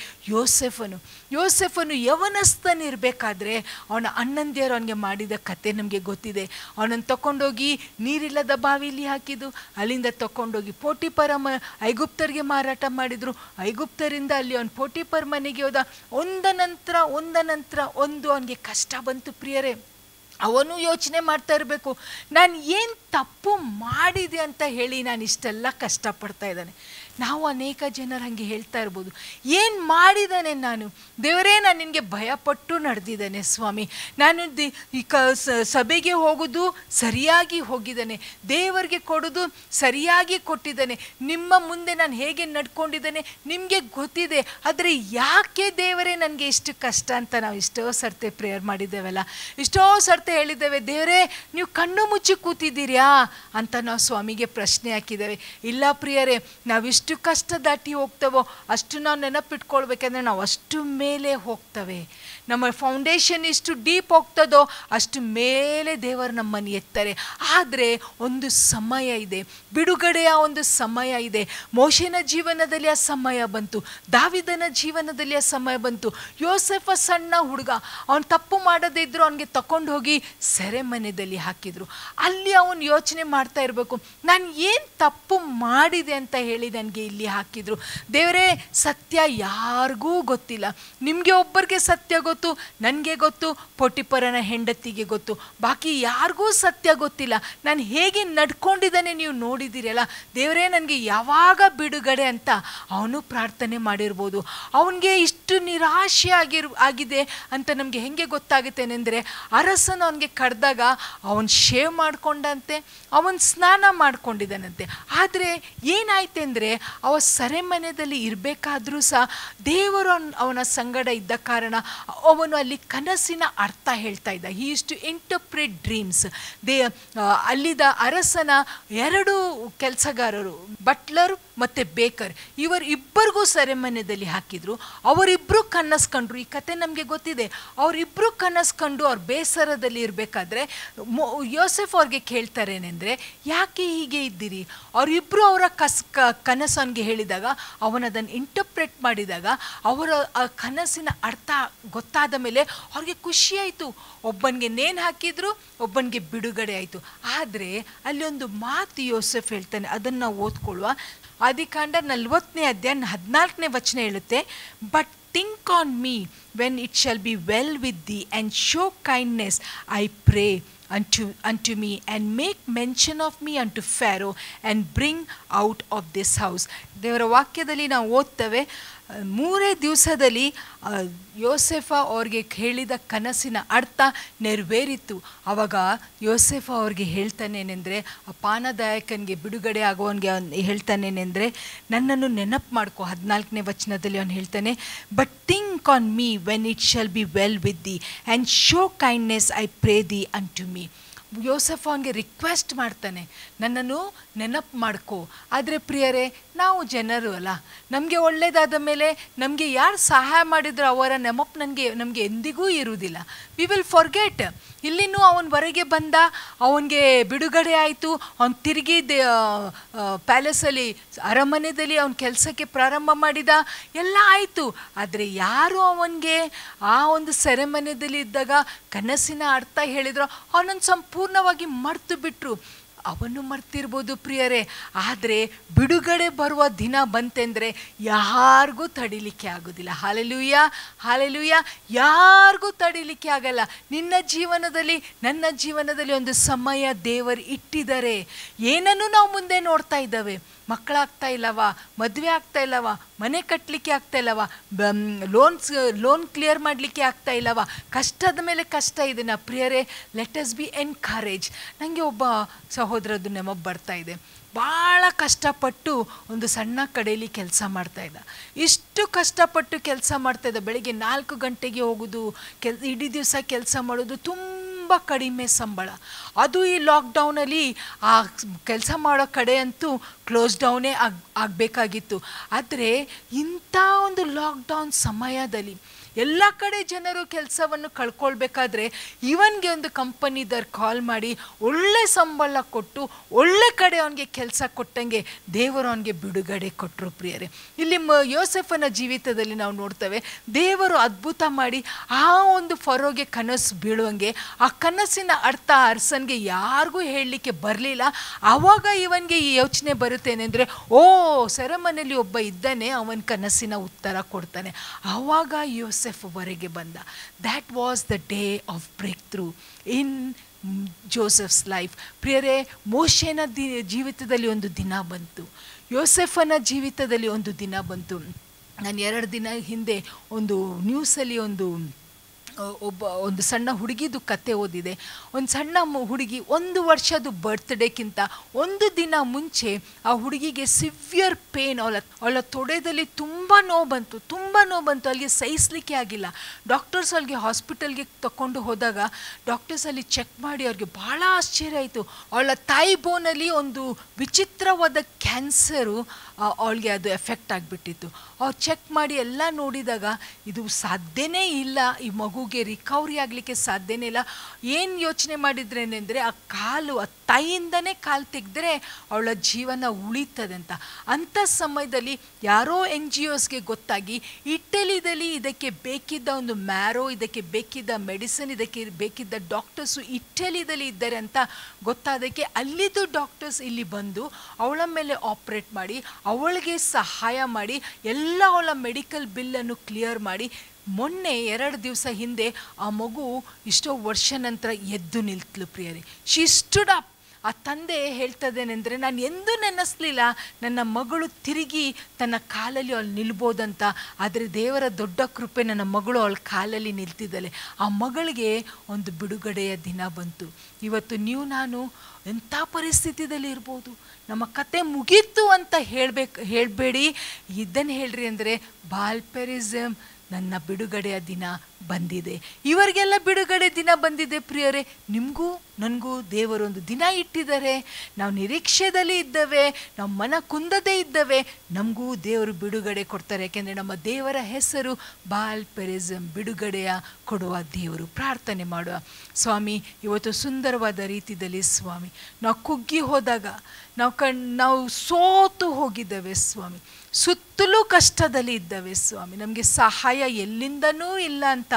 ಯೋಸೆಫನು ಯವನಸ್ಥನಿರಬೇಕಾದ್ರೆ ಅವನ ಅಣ್ಣಂದಿಯರು ಅವನಿಗೆ ಮಾಡಿದ ಕತೆ ನಮಗೆ ಗೊತ್ತಿದೆ. ಅವನನ್ನು ತಗೊಂಡೋಗಿ ನೀರಿಲ್ಲದ ಬಾವಿಲಿ ಹಾಕಿದ್ದು, ಅಲ್ಲಿಂದ ತಗೊಂಡೋಗಿ ಪೋಟಿಪರ ಐಗುಪ್ತರಿಗೆ ಮಾರಾಟ ಮಾಡಿದ್ರು. ಐಗುಪ್ತರಿಂದ ಅಲ್ಲಿ ಅವನು ಪೋಟಿಪರ್ ಮನೆಗೆ ಹೋದ. ಒಂದ ನಂತರ ಒಂದು ಅವನಿಗೆ ಕಷ್ಟ ಬಂತು ಪ್ರಿಯರೇ. ಅವನು ಯೋಚನೆ ಮಾಡ್ತಾ ಇರಬೇಕು, ನಾನು ಏನು ತಪ್ಪು ಮಾಡಿದೆ ಅಂತ ಹೇಳಿ ನಾನು ಇಷ್ಟೆಲ್ಲ ಕಷ್ಟಪಡ್ತಾ ಇದ್ದಾನೆ. ನಾವು ಅನೇಕ ಜನರು ಹಾಗೆ ಹೇಳ್ತಾ ಇರ್ಬೋದು, ಏನು ಮಾಡಿದ್ದಾನೆ ನಾನು ದೇವರೇ, ನಾನು ನಿನಗೆ ಭಯಪಟ್ಟು ನಡೆದಿದ್ದಾನೆ ಸ್ವಾಮಿ, ನಾನು ಸಭೆಗೆ ಹೋಗೋದು ಸರಿಯಾಗಿ ಹೋಗಿದ್ದಾನೆ, ದೇವರಿಗೆ ಕೊಡೋದು ಸರಿಯಾಗಿ ಕೊಟ್ಟಿದ್ದಾನೆ, ನಿಮ್ಮ ಮುಂದೆ ನಾನು ಹೇಗೆ ನಡ್ಕೊಂಡಿದ್ದೇನೆ ನಿಮಗೆ ಗೊತ್ತಿದೆ, ಆದರೆ ಯಾಕೆ ದೇವರೇ ನನಗೆ ಇಷ್ಟು ಕಷ್ಟ ಅಂತ ನಾವು ಎಷ್ಟೋ ಸರ್ತೆ ಪ್ರೇಯರ್ ಮಾಡಿದ್ದೇವಲ್ಲ, ಎಷ್ಟೋ ಸರ್ತೆ ಹೇಳಿದ್ದೇವೆ, ದೇವರೇ ನೀವು ಕಣ್ಣು ಮುಚ್ಚಿ ಕೂತಿದ್ದೀರಾ ಅಂತ ನಾವು ಸ್ವಾಮಿಗೆ ಪ್ರಶ್ನೆ ಹಾಕಿದ್ದೇವೆ. ಇಲ್ಲ ಪ್ರಿಯರೇ, ನಾವಿಷ್ಟು ಕಷ್ಟ ದಾಟಿ ಹೋಗ್ತವೋ ಅಷ್ಟು ನಾವು ನೆನಪಿಟ್ಕೊಳ್ಬೇಕಂದ್ರೆ ನಾವು ಅಷ್ಟು ಮೇಲೆ ಹೋಗ್ತವೆ. ನಮ್ಮ ಫೌಂಡೇಶನ್ ಎಷ್ಟು ಡೀಪ್ ಹೋಗ್ತದೋ ಅಷ್ಟು ಮೇಲೆ ದೇವರು ನಮ್ಮನ್ನು ಎತ್ತಾರೆ. ಆದರೆ ಒಂದು ಸಮಯ ಇದೆ, ಬಿಡುಗಡೆಯ ಒಂದು ಸಮಯ ಇದೆ. ಮೋಶೆನ ಜೀವನದಲ್ಲಿ ಆ ಸಮಯ ಬಂತು, ದಾವಿದನ ಜೀವನದಲ್ಲಿ ಆ ಸಮಯ ಬಂತು. ಯೋಸೆಫ ಸಣ್ಣ ಹುಡುಗ, ಅವನು ತಪ್ಪು ಮಾಡದೇ ಇದ್ರು ಅವನಿಗೆ ತಗೊಂಡು ಹೋಗಿ ಸೆರೆಮನೆಯಲ್ಲಿ ಹಾಕಿದ್ರು. ಅಲ್ಲಿ ಅವನು ಯೋಚನೆ ಮಾಡ್ತಾ ಇರಬೇಕು, ನಾನು ಏನು ತಪ್ಪು ಮಾಡಿದೆ ಅಂತ ಹೇಳಿ ನನಗೆ ಇಲ್ಲಿ ಹಾಕಿದ್ರು. ದೇವರೇ, ಸತ್ಯ ಯಾರಿಗೂ ಗೊತ್ತಿಲ್ಲ, ನಿಮಗೆ ಒಬ್ಬರಿಗೆ ಸತ್ಯ ಗೊತ್ತು, ನನಗೆ ಗೊತ್ತು, ಪೋಟಿಪರನ ಹೆಂಡತಿಗೆ ಗೊತ್ತು, ಬಾಕಿ ಯಾರಿಗೂ ಸತ್ಯ ಗೊತ್ತಿಲ್ಲ. ನಾನು ಹೇಗೆ ನಡ್ಕೊಂಡಿದ್ದಾನೆ ನೀವು ನೋಡಿದ್ದೀರಲ್ಲ, ದೇವರೇ ನನಗೆ ಯಾವಾಗ ಬಿಡುಗಡೆ ಅಂತ ಅವನು ಪ್ರಾರ್ಥನೆ ಮಾಡಿರ್ಬೋದು. ಅವನಿಗೆ ಇಷ್ಟು ನಿರಾಶೆ ಆಗಿದೆ ಅಂತ ನಮಗೆ ಹೆಂಗೆ ಗೊತ್ತಾಗುತ್ತೇನೆಂದರೆ, ಅರಸನು ಅವನಿಗೆ ಕರೆದಾಗ ಅವನು ಶೇವ್ ಮಾಡಿಕೊಂಡಂತೆ, ಅವನು ಸ್ನಾನ ಮಾಡ್ಕೊಂಡಿದ್ದಾನಂತೆ. ಆದರೆ ಏನಾಯ್ತು ಅಂದರೆ, ಅವ ಸೆರೆಮನೆಯಲ್ಲಿ ಇರಬೇಕಾದ್ರೂ ಸಹ ದೇವರು ಅವನ ಸಂಗಡ ಇದ್ದ ಕಾರಣ ಅವನು ಅಲ್ಲಿ ಕನಸಿನ ಅರ್ಥ ಹೇಳ್ತಾ ಇದ್ದ. He is to interpret dreams. ಅಲ್ಲಿದ್ದ ಅರಸನ 2 ಕೆಲಸಗಾರರು, ಬಟ್ಲರ್ ಮತ್ತು ಬೇಕರ್, ಇವರಿಬ್ಬರಿಗೂ ಸೆರೆಮನೆಯಲ್ಲಿ ಹಾಕಿದ್ರು. ಅವರಿಬ್ಬರು ಕನಸು ಕಂಡ್ರು. ಈ ಕತೆ ನಮಗೆ ಗೊತ್ತಿದೆ. ಅವರಿಬ್ಬರು ಕನಸು ಕಂಡು ಅವ್ರ ಬೇಸರದಲ್ಲಿ ಇರಬೇಕಾದ್ರೆ ಯೋಸೆಫ್ ಅವ್ರಿಗೆ ಕೇಳ್ತಾರೇನೆಂದರೆ, ಯಾಕೆ ಹೀಗೆ ಇದ್ದೀರಿ? ಅವರಿಬ್ಬರು ಅವರ ಕನಸು ಅವನಿಗೆ ಹೇಳಿದಾಗ ಅವನದನ್ನು ಇಂಟರ್ಪ್ರೆಟ್ ಮಾಡಿದಾಗ ಅವರ ಆ ಕನಸಿನ ಅರ್ಥ ಗೊತ್ತಾದ ಮೇಲೆ ಅವ್ರಿಗೆ ಖುಷಿ ಆಯಿತು. ಒಬ್ಬನಿಗೆ ನೇಣು ಹಾಕಿದ್ರು, ಒಬ್ಬನಿಗೆ ಬಿಡುಗಡೆ ಆಯಿತು. ಆದರೆ ಅಲ್ಲಿ ಒಂದು ಮಾತು ಯೋಸೆಫ್ ಹೇಳ್ತಾನೆ, ಅದನ್ನು ನಾವು ಓದ್ಕೊಳ್ಳುವ. ಆದಿಕಾಂಡ 40ನೇ ಅಧ್ಯಾಯ 14ನೇ ವಚನ ಹೇಳುತ್ತೆ, but think on me when it shall be well with the and show kindness I pray unto me and make mention of me unto Pharaoh and bring out of this house. ದೇವರ ವಾಕ್ಯದಲ್ಲಿ ನಾವು ಓದ್ತೇವೆ, 3 ದಿವಸದಲ್ಲಿ ಯೋಸೆಫ ಅವ್ರಿಗೆ ಹೇಳಿದ ಕನಸಿನ ಅರ್ಥ ನೆರವೇರಿತು. ಆವಾಗ ಯೋಸೆಫ ಅವ್ರಿಗೆ ಹೇಳ್ತಾನೇನೆಂದರೆ, ಆ ಪಾನದಾಯಕನಿಗೆ ಬಿಡುಗಡೆ ಆಗುವವನಿಗೆ ಅವನು ಹೇಳ್ತಾನೇನೆಂದರೆ, ನನ್ನನ್ನು ನೆನಪು ಮಾಡ್ಕೊ. 14ನೇ ವಚನದಲ್ಲಿ ಅವನು ಹೇಳ್ತಾನೆ, but think on me when it shall be well with the and show kindness I pray the ಅಂಟು ಮೀ. ಯೋಸೆಫ್ ಅವನಿಗೆ ರಿಕ್ವೆಸ್ಟ್ ಮಾಡ್ತಾನೆ, ನನ್ನನ್ನು ನೆನಪು ಮಾಡ್ಕೋ. ಆದರೆ ಪ್ರಿಯರೇ, ನಾವು ಜನರು ಅಲ್ಲ, ನಮಗೆ ಒಳ್ಳೆಯದಾದ ಮೇಲೆ ನಮಗೆ ಯಾರು ಸಹಾಯ ಮಾಡಿದ್ರು ಅವರ ನೆನಪು ನಮಗೆ ಎಂದಿಗೂ ಇರುವುದಿಲ್ಲ. We will forget. ಇಲ್ಲಿನೂ ಅವನ ಹೊರಗೆ ಬಂದ, ಅವನಿಗೆ ಬಿಡುಗಡೆ ಆಯಿತು, ಅವನು ತಿರುಗಿ ಪ್ಯಾಲೇಸಲ್ಲಿ ಅರಮನೆಯಲ್ಲಿ ಅವನ ಕೆಲಸಕ್ಕೆ ಪ್ರಾರಂಭ ಮಾಡಿದ, ಎಲ್ಲ ಆಯಿತು. ಆದರೆ ಯಾರು ಅವನಿಗೆ ಆ ಒಂದು ಸೆರೆಮನೆಯಲ್ಲಿ ಇದ್ದಾಗ ಕನಸಿನ ಅರ್ಥ ಹೇಳಿದ್ರು, ಅವನನ್ನು ಸಂಪೂರ್ಣವಾಗಿ ಮರೆತು ಬಿಟ್ಟರು. ಅವನು ಮರ್ತಿರ್ಬೋದು ಪ್ರಿಯರೇ, ಆದರೆ ಬಿಡುಗಡೆ ಬರುವ ದಿನ ಬಂತೆಂದರೆ ಯಾರಿಗೂ ತಡಿಲಿಕ್ಕೆ ಆಗೋದಿಲ್ಲ. Hallelujah, hallelujah. ಯಾರಿಗೂ ತಡಿಲಿಕ್ಕೆ ಆಗಲ್ಲ. ನಿನ್ನ ಜೀವನದಲ್ಲಿ, ನನ್ನ ಜೀವನದಲ್ಲಿ ಒಂದು ಸಮಯ ದೇವರು ಇಟ್ಟಿದ್ದಾರೆ. ಏನನ್ನು ನಾವು ಮುಂದೆ ನೋಡ್ತಾ ಇದ್ದಾವೆ. ಮಕ್ಕಳಾಗ್ತಾ ಇಲ್ಲವಾ, ಮದುವೆ ಆಗ್ತಾ ಇಲ್ಲವಾ, ಮನೆ ಕಟ್ಟಲಿಕ್ಕೆ ಆಗ್ತಾ ಇಲ್ಲವಾ, ಲೋನ್ ಕ್ಲಿಯರ್ ಮಾಡಲಿಕ್ಕೆ ಆಗ್ತಾ ಇಲ್ಲವಾ, ಕಷ್ಟದ ಮೇಲೆ ಕಷ್ಟ ಇದೆ. ನಾ ಪ್ರಿಯರೇ, ಲೆಟ್ ಅಸ್ ಬಿ ಎನ್ಕರೇಜ್. ನನಗೆ ಒಬ್ಬ ಸಹೋದರದ್ದು ನೆನಪು ಬರ್ತಾ ಇದೆ. ಭಾಳ ಕಷ್ಟಪಟ್ಟು ಒಂದು ಸಣ್ಣ ಕಡೆಯಲ್ಲಿ ಕೆಲಸ ಮಾಡ್ತಾಯಿದ್ದ. ಇಷ್ಟು ಕಷ್ಟಪಟ್ಟು ಕೆಲಸ ಮಾಡ್ತಾಯಿದ್ದ. ಬೆಳಿಗ್ಗೆ 4 ಗಂಟೆಗೆ ಹೋಗೋದು, ಇಡೀ ದಿವಸ ಕೆಲಸ ಮಾಡೋದು, ತುಂಬ ಕಡಿಮೆ ಸಂಬಳ. ಅದು ಈ ಲಾಕ್ಡೌನಲ್ಲಿ ಆ ಕೆಲಸ ಮಾಡೋ ಕಡೆ ಅಂತೂ ಕ್ಲೋಸ್ ಡೌನೇ ಆಗಬೇಕಾಗಿತ್ತು. ಆದರೆ ಇಂಥ ಒಂದು ಲಾಕ್ಡೌನ್ ಸಮಯದಲ್ಲಿ ಎಲ್ಲ ಕಡೆ ಜನರು ಕೆಲಸವನ್ನು ಕಳ್ಕೊಳ್ಬೇಕಾದ್ರೆ ಇವನಿಗೆ ಒಂದು ಕಂಪನಿದವ್ರು ಕಾಲ್ ಮಾಡಿ ಒಳ್ಳೆ ಸಂಬಳ ಕೊಟ್ಟು ಒಳ್ಳೆ ಕಡೆ ಅವನಿಗೆ ಕೆಲಸ ಕೊಟ್ಟಂಗೆ ದೇವರು ಅವನಿಗೆ ಬಿಡುಗಡೆ ಕೊಟ್ಟರು. ಪ್ರಿಯರೇ, ಇಲ್ಲಿ ಯೋಸೆಫನ ಜೀವಿತದಲ್ಲಿ ನಾವು ನೋಡ್ತೇವೆ, ದೇವರು ಅದ್ಭುತ ಮಾಡಿ ಆ ಒಂದು ಫರೋಗೆ ಕನಸು ಬೀಳುವಂಗೆ, ಆ ಕನಸಿನ ಅರ್ಥ ಅರಸನ್ಗೆ ಯಾರಿಗೂ ಹೇಳಲಿಕ್ಕೆ ಬರಲಿಲ್ಲ. ಆವಾಗ ಇವನಿಗೆ ಈ ಯೋಚನೆ ಬರುತ್ತೇನೆಂದರೆ, ಓ, ಸೆರೆಮನೆಯಲ್ಲಿ ಒಬ್ಬ ಇದ್ದಾನೆ, ಅವನ ಕನಸಿನ ಉತ್ತರ ಕೊಡ್ತಾನೆ. ಆವಾಗ ಯೋಸೆಫ್ ಹೊರಗೆ ಬಂದ. That was the day of breakthrough in Joseph's life. ಪ್ರಿಯರೇ, ಮೋಶೆನ ಜೀವಿತದಲ್ಲಿ ಒಂದು ದಿನ ಬಂತು, ಯೋಸೆಫನ ಜೀವಿತದಲ್ಲಿ ಒಂದು ದಿನ ಬಂತು. ನಾನು 2 ದಿನ ಹಿಂದೆ ಒಂದು ನ್ಯೂಸಲ್ಲಿ ಒಂದು ಸಣ್ಣ ಹುಡುಗಿದು ಕತೆ ಓದಿದೆ. ಒಂದು ಸಣ್ಣ ಹುಡುಗಿ 1 ವರ್ಷದ ಬರ್ತ್ಡೇಕ್ಕಿಂತ 1 ದಿನ ಮುಂಚೆ ಆ ಹುಡುಗಿಗೆ ಸಿವಿಯರ್ ಪೇನ್, ಅವಳ ತೊಡೆದಲ್ಲಿ ತುಂಬ ನೋವು ಬಂತು. ಅಲ್ಲಿಗೆ ಸಹಿಸಲಿಕ್ಕೆ ಆಗಿಲ್ಲ. ಡಾಕ್ಟರ್ಸ್ ಅಲ್ಲಿಗೆ ಹಾಸ್ಪಿಟಲ್ಗೆ ತಗೊಂಡು ಹೋದಾಗ ಡಾಕ್ಟರ್ಸ್ ಅಲ್ಲಿ ಚೆಕ್ ಮಾಡಿ ಅವ್ರಿಗೆ ಭಾಳ ಆಶ್ಚರ್ಯ ಆಯಿತು. ಅವಳ ತಾಯಿ ಬೋನಲ್ಲಿ ಒಂದು ವಿಚಿತ್ರವಾದ ಕ್ಯಾನ್ಸರು ಅವಳಿಗೆ ಅದು ಎಫೆಕ್ಟ್ ಆಗಿಬಿಟ್ಟಿತ್ತು. ಅವ್ರು ಚೆಕ್ ಮಾಡಿ ಎಲ್ಲ ನೋಡಿದಾಗ ಇದು ಸಾಧ್ಯನೇ ಇಲ್ಲ, ಈ ಮಗುಗೆ ರಿಕವರಿ ಆಗಲಿಕ್ಕೆ ಸಾಧ್ಯನೇ ಇಲ್ಲ. ಏನು ಯೋಚನೆ ಮಾಡಿದ್ರೇನೆಂದರೆ, ಆ ತಾಯಿಯಿಂದನೇ ಕಾಲು ತೆಗೆದ್ರೆ ಅವಳ ಜೀವನ ಉಳಿತದೆ ಅಂತ. ಅಂಥ ಸಮಯದಲ್ಲಿ ಯಾರೋ NGOsಗೆ ಗೊತ್ತಾಗಿ ಇಟಲಿದಲ್ಲಿ ಇದಕ್ಕೆ ಬೇಕಿದ್ದ ಒಂದು ಮ್ಯಾರೋ, ಇದಕ್ಕೆ ಬೇಕಿದ್ದ ಮೆಡಿಸಿನ್, ಇದಕ್ಕೆ ಬೇಕಿದ್ದ ಡಾಕ್ಟರ್ಸು ಇಟಲಿದಲ್ಲಿ ಇದ್ದಾರೆ ಅಂತ ಗೊತ್ತಾದಕ್ಕೆ ಅಲ್ಲಿದ್ದು ಡಾಕ್ಟರ್ಸ್ ಇಲ್ಲಿ ಬಂದು ಅವಳ ಮೇಲೆ ಆಪ್ರೇಟ್ ಮಾಡಿ ಅವಳಿಗೆ ಸಹಾಯ ಮಾಡಿ ಎಲ್ಲ ಅವಳ ಮೆಡಿಕಲ್ ಬಿಲ್ಲನ್ನು ಕ್ಲಿಯರ್ ಮಾಡಿ ಮೊನ್ನೆ 2 ದಿವಸ ಹಿಂದೆ ಆ ಮಗು ಇಷ್ಟೋ ವರ್ಷ ನಂತರ ಎದ್ದು ನಿಲ್ತಲು. ಪ್ರಿಯರೇ, ಶಿ ಸ್ಟುಡ್ ಅಪ್. ಆ ತಂದೆ ಹೇಳ್ತದೇನೆಂದರೆ, ನಾನು ಎಂದೂ ನೆನೆಸಲಿಲ್ಲ ನನ್ನ ಮಗಳು ತಿರುಗಿ ತನ್ನ ಕಾಲಲ್ಲಿ ಅವಳು ನಿಲ್ಬೋದಂತ. ಆದರೆ ದೇವರ ದೊಡ್ಡ ಕೃಪೆ, ನನ್ನ ಮಗಳು ಅವಳ ಕಾಲಲ್ಲಿ ನಿಲ್ತಿದ್ದಾಳೆ. ಆ ಮಗಳಿಗೆ ಒಂದು ಬಿಡುಗಡೆಯ ದಿನ ಬಂತು. ಇವತ್ತು ನೀವು ನಾನು ಎಂಥ ಪರಿಸ್ಥಿತಿಯಲ್ಲಿ ಇರ್ಬೋದು. ನಮ್ಮ ಕತೆ ಮುಗೀತು ಅಂತ ಹೇಳಬೇಡಿ, ಇದನ್ನು ಹೇಳ್ರಿ ಅಂದರೆ, ಬಾಲ್ಪೆರಿಸಮ್, ನನ್ನ ಬಿಡುಗಡೆಯ ದಿನ ಬಂದಿದೆ. ಇವರಿಗೆಲ್ಲ ಬಿಡುಗಡೆ ದಿನ ಬಂದಿದೆ. ಪ್ರಿಯರೇ, ನಿಮಗೂ ನನಗೂ ದೇವರೊಂದು ದಿನ ಇಟ್ಟಿದ್ದಾರೆ. ನಾವು ನಿರೀಕ್ಷೆಯಲ್ಲಿ ಇದ್ದೇವೆ, ನಾವು ಮನ ಕುಂದದೇ ಇದ್ದೇವೆ, ನಮಗೂ ದೇವರು ಬಿಡುಗಡೆ ಕೊಡ್ತಾರೆ. ಯಾಕೆಂದರೆ ನಮ್ಮ ದೇವರ ಹೆಸರು ಬಾಲ್ಪೆರಿಸಮ್, ಬಿಡುಗಡೆಯ ಕೊಡುವ ದೇವರು. ಪ್ರಾರ್ಥನೆ ಮಾಡುವ. ಸ್ವಾಮಿ, ಇವತ್ತು ಸುಂದರವಾದ ರೀತಿಯಲ್ಲಿ ಸ್ವಾಮಿ, ನಾವು ಕುಗ್ಗಿ ಹೋದಾಗ, ನಾವು ಸೋತು ಹೋಗಿದ್ದೇವೆ ಸ್ವಾಮಿ, ಸುತ್ತಲೂ ಕಷ್ಟದಲ್ಲಿ ಇದ್ದಾವೆ ಸ್ವಾಮಿ, ನಮಗೆ ಸಹಾಯ ಎಲ್ಲಿಂದನೂ ಇಲ್ಲ ಅಂತ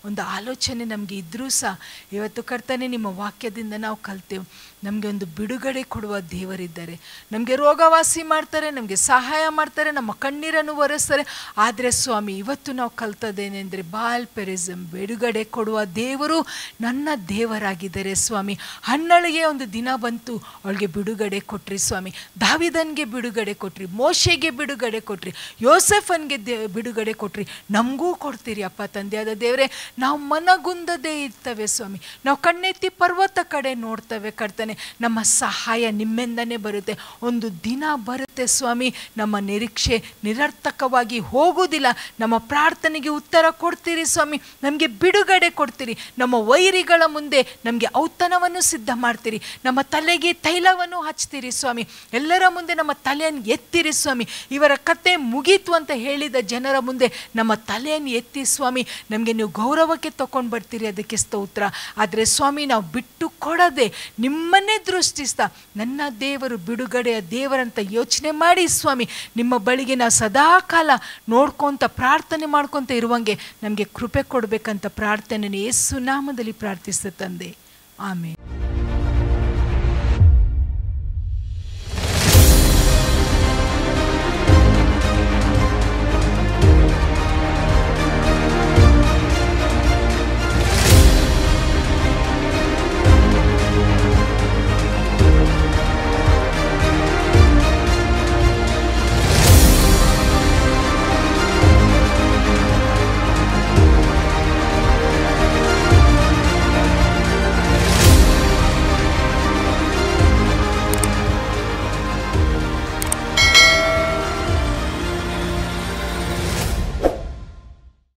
ಒಂದು ಆಲೋಚನೆ ನಮಗೆ ಇದ್ರೂ ಸಹ ಇವತ್ತು ಕರ್ತನೆ ನಿಮ್ಮ ವಾಕ್ಯದಿಂದ ನಾವು ಕಲ್ತೇವೆ, ನಮಗೆ ಒಂದು ಬಿಡುಗಡೆ ಕೊಡುವ ದೇವರಿದ್ದಾರೆ. ನಮಗೆ ರೋಗವಾಸಿ ಮಾಡ್ತಾರೆ, ನಮಗೆ ಸಹಾಯ ಮಾಡ್ತಾರೆ, ನಮ್ಮ ಕಣ್ಣೀರನ್ನು ಒರೆಸ್ತಾರೆ. ಆದರೆ ಸ್ವಾಮಿ, ಇವತ್ತು ನಾವು ಕಲ್ತದೇನೆಂದರೆ ಬಾಲ್ಪೆರಿಸಮ್, ಬಿಡುಗಡೆ ಕೊಡುವ ದೇವರು ನನ್ನ ದೇವರಾಗಿದ್ದಾರೆ ಸ್ವಾಮಿ. ಹನ್ನಳಿಗೆ ಒಂದು ದಿನ ಬಂತು, ಅವಳಿಗೆ ಬಿಡುಗಡೆ ಕೊಟ್ರಿ ಸ್ವಾಮಿ. ದಾವಿದನ್ಗೆ ಬಿಡುಗಡೆ ಕೊಟ್ರಿ, ಮೋಶೆಗೆ ಬಿಡುಗಡೆ ಕೊಟ್ರಿ, ಯೋಸೆಫನ್ಗೆ ಬಿಡುಗಡೆ ಕೊಟ್ರಿ. ನಮಗೂ ಕೊಡ್ತೀರಿ ಅಪ್ಪ ತಂದೆಯಾದ ದೇವರೇ. ನಾವು ಮನಗುಂದದೇ ಇರ್ತವೆ ಸ್ವಾಮಿ, ನಾವು ಕಣ್ಣೆತ್ತಿ ಪರ್ವತ ಕಡೆ ನೋಡ್ತೇವೆ ಕರ್ತನೆ. ನಮ್ಮ ಸಹಾಯ ನಿಮ್ಮಿಂದನೇ ಬರುತ್ತೆ. ಒಂದು ದಿನ ಬರುತ್ತೆ ಸ್ವಾಮಿ, ನಮ್ಮ ನಿರೀಕ್ಷೆ ನಿರರ್ಥಕವಾಗಿ ಹೋಗುವುದಿಲ್ಲ. ನಮ್ಮ ಪ್ರಾರ್ಥನೆಗೆ ಉತ್ತರ ಕೊಡ್ತೀರಿ ಸ್ವಾಮಿ, ನಮಗೆ ಬಿಡುಗಡೆ ಕೊಡ್ತೀರಿ. ನಮ್ಮ ವೈರಿಗಳ ಮುಂದೆ ನಮಗೆ ಔತಣವನ್ನು ಸಿದ್ಧ ಮಾಡ್ತೀರಿ, ನಮ್ಮ ತಲೆಗೆ ತೈಲವನ್ನು ಹಚ್ತೀರಿ ಸ್ವಾಮಿ. ಎಲ್ಲರ ಮುಂದೆ ನಮ್ಮ ತಲೆಯನ್ನು ಎತ್ತಿರಿ ಸ್ವಾಮಿ. ಇವರ ಕತೆ ಮುಗೀತು ಅಂತ ಹೇಳಿದ ಜನರ ಮುಂದೆ ನಮ್ಮ ತಲೆಯನ್ನು ಎತ್ತಿ ಸ್ವಾಮಿ, ನಮಗೆ ನೀವು ಗೌರವಕ್ಕೆ ತಗೊಂಡು ಬರ್ತೀರಿ, ಅದಕ್ಕೆ ಸ್ತೋತ್ರ. ಆದರೆ ಸ್ವಾಮಿ, ನಾವು ಬಿಟ್ಟು ಕೊಡದೆ ನಿಮ್ಮನ್ನೇ ದೃಷ್ಟಿಸ್ತಾ ನನ್ನ ದೇವರು ಬಿಡುಗಡೆಯ ದೇವರಂತ ಯೋಚನೆ ಮಾಡಿ ಸ್ವಾಮಿ, ನಿಮ್ಮ ಬಳಿಗೆ ನಾವು ಸದಾಕಾಲ ನೋಡ್ಕೊತ ಪ್ರಾರ್ಥನೆ ಮಾಡ್ಕೊತ ಇರುವಂಗೆ ನಮಗೆ ಕೃಪೆ ಕೊಡಬೇಕಂತ ಪ್ರಾರ್ಥನೆ ಯೇಸು ನಾಮದಲ್ಲಿ ಪ್ರಾರ್ಥಿಸ್ತ ತಂದೆ. ಆಮೇಲೆ.